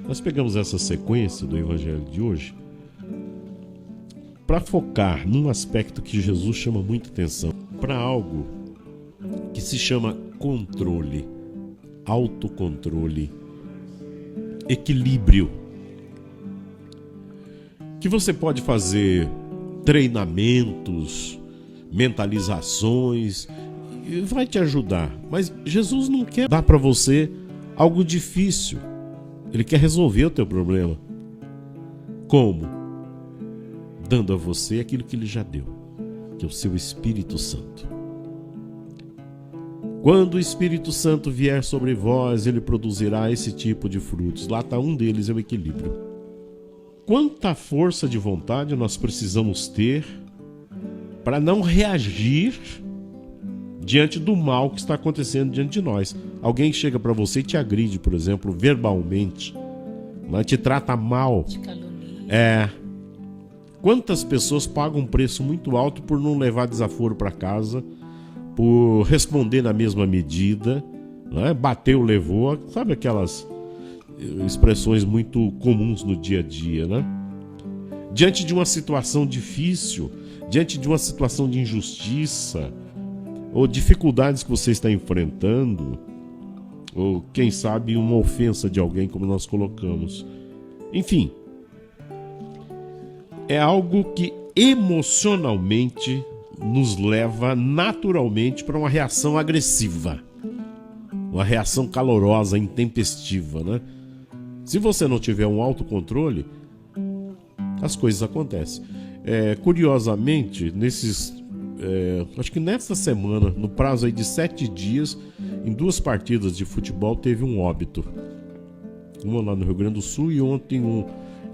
Nós pegamos essa sequência do evangelho de hoje para focar num aspecto que Jesus chama muita atenção, para algo que se chama controle, autocontrole, equilíbrio. Que você pode fazer treinamentos, mentalizações, e vai te ajudar. Mas Jesus não quer dar para você algo difícil. Ele quer resolver o teu problema. Como? Dando a você aquilo que ele já deu, que é o seu Espírito Santo. Quando o Espírito Santo vier sobre vós, ele produzirá esse tipo de frutos. Lá está um deles, é o equilíbrio. Quanta força de vontade nós precisamos ter para não reagir diante do mal que está acontecendo diante de nós. Alguém chega para você e te agride, por exemplo, verbalmente, mas te trata mal. Te calunia. Quantas pessoas pagam um preço muito alto por não levar desaforo para casa, por responder na mesma medida, né? Bateu, levou, sabe aquelas expressões muito comuns no dia a dia, né? Diante de uma situação difícil, diante de uma situação de injustiça, ou dificuldades que você está enfrentando, ou quem sabe uma ofensa de alguém, como nós colocamos. Enfim, é algo que emocionalmente nos leva naturalmente para uma reação agressiva, uma reação calorosa, intempestiva, né? Se você não tiver um autocontrole, as coisas acontecem. Curiosamente, acho que nessa semana, no prazo aí de 7 dias, em 2 partidas de futebol teve um óbito. Uma lá no Rio Grande do Sul e ontem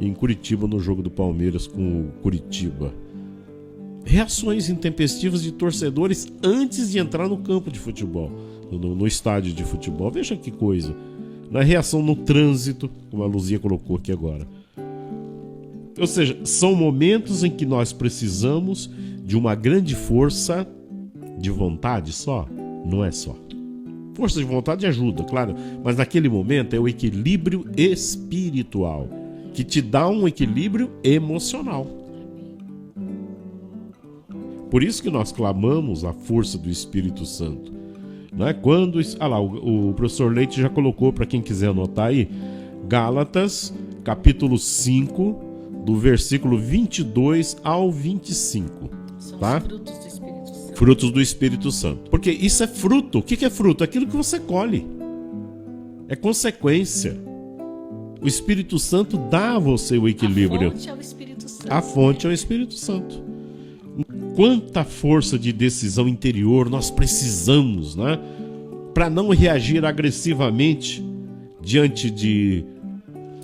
em Curitiba, no jogo do Palmeiras com o Curitiba. Reações intempestivas de torcedores antes de entrar no campo de futebol, no estádio de futebol. Veja que coisa. Na reação no trânsito, como a Luzia colocou aqui agora. Ou seja, são momentos em que nós precisamos de uma grande força de vontade só. Não é só. Força de vontade ajuda, claro, mas naquele momento é o equilíbrio espiritual, que te dá um equilíbrio emocional. Por isso que nós clamamos a força do Espírito Santo. Não é? Quando, o professor Leite já colocou, para quem quiser anotar aí, Gálatas, capítulo 5, do versículo 22 ao 25. São tá? os frutos do Espírito Santo. Frutos do Espírito Santo. Porque isso é fruto. O que é fruto? Aquilo que você colhe. É consequência. O Espírito Santo dá a você o equilíbrio. A fonte é o Espírito Santo. A fonte é o Espírito Santo. Quanta força de decisão interior nós precisamos, né? Para não reagir agressivamente diante de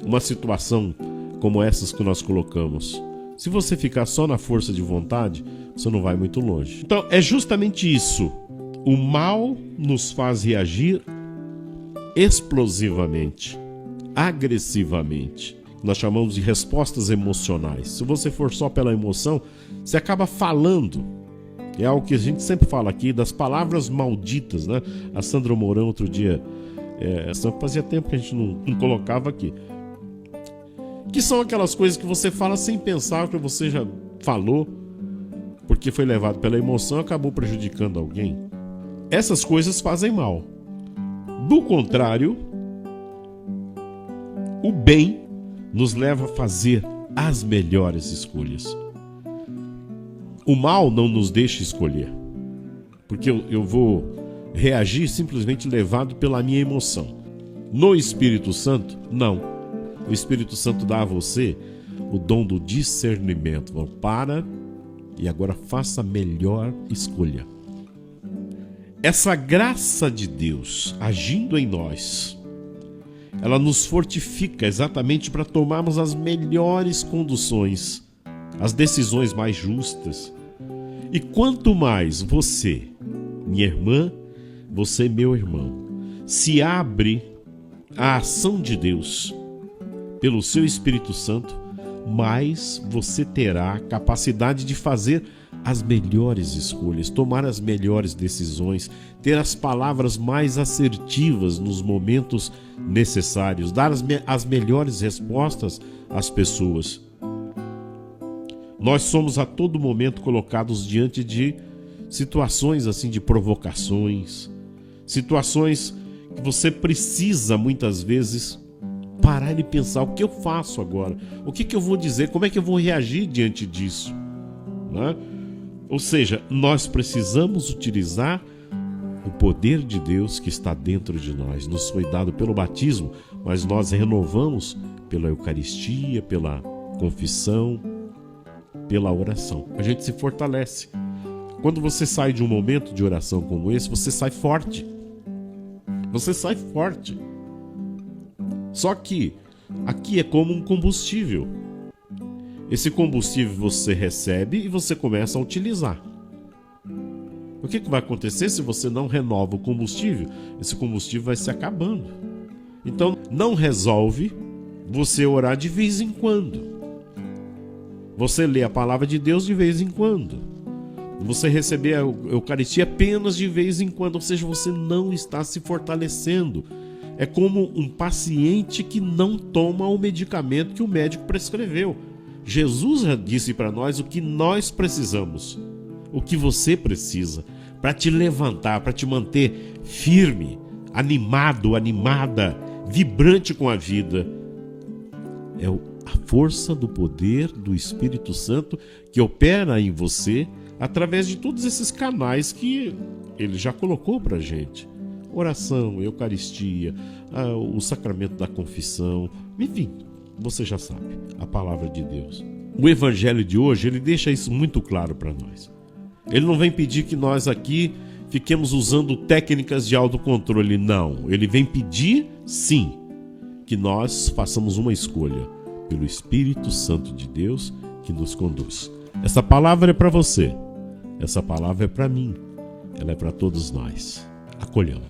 uma situação como essas que nós colocamos. Se você ficar só na força de vontade, você não vai muito longe. Então, é justamente isso. O mal nos faz reagir explosivamente, agressivamente. Nós chamamos de respostas emocionais. Se você for só pela emoção, você acaba falando. É algo que a gente sempre fala aqui, das palavras malditas, né? A Sandra Mourão outro dia, fazia tempo que a gente não colocava aqui. Que são aquelas coisas que você fala sem pensar o que você já falou, porque foi levado pela emoção e acabou prejudicando alguém. Essas coisas fazem mal. Do contrário, o bem nos leva a fazer as melhores escolhas. O mal não nos deixa escolher, porque eu vou reagir simplesmente levado pela minha emoção. No Espírito Santo, não. O Espírito Santo dá a você o dom do discernimento. Para e agora faça a melhor escolha. Essa graça de Deus agindo em nós, ela nos fortifica exatamente para tomarmos as melhores conduções, as decisões mais justas. E quanto mais você, minha irmã, você, meu irmão, se abre à ação de Deus pelo seu Espírito Santo, mais você terá capacidade de fazer as melhores escolhas, tomar as melhores decisões, ter as palavras mais assertivas nos momentos necessários, dar as melhores respostas às pessoas. Nós somos a todo momento colocados diante de situações assim de provocações, situações que você precisa muitas vezes parar e pensar: o que eu faço agora? O que eu vou dizer? Como é que eu vou reagir diante disso? Né? Ou seja, nós precisamos utilizar o poder de Deus que está dentro de nós. Nos foi dado pelo batismo, mas nós renovamos pela Eucaristia, pela confissão, pela oração. A gente se fortalece. Quando você sai de um momento de oração como esse, você sai forte. Você sai forte. Só que aqui é como um combustível. Esse combustível você recebe e você começa a utilizar. O que vai acontecer se você não renova o combustível? Esse combustível vai se acabando. Então, não resolve você orar de vez em quando. Você lê a palavra de Deus de vez em quando. Você receber a Eucaristia apenas de vez em quando. Ou seja, você não está se fortalecendo. É como um paciente que não toma o medicamento que o médico prescreveu. Jesus já disse para nós o que nós precisamos, o que você precisa, para te levantar, para te manter firme, animado, animada, vibrante com a vida. É a força do poder do Espírito Santo que opera em você através de todos esses canais que ele já colocou para a gente. Oração, Eucaristia, o sacramento da confissão, enfim, você já sabe, a palavra de Deus. O Evangelho de hoje, ele deixa isso muito claro para nós. Ele não vem pedir que nós aqui fiquemos usando técnicas de autocontrole, não. Ele vem pedir, sim, que nós façamos uma escolha pelo Espírito Santo de Deus que nos conduz. Essa palavra é para você, essa palavra é para mim, ela é para todos nós. Acolhamos.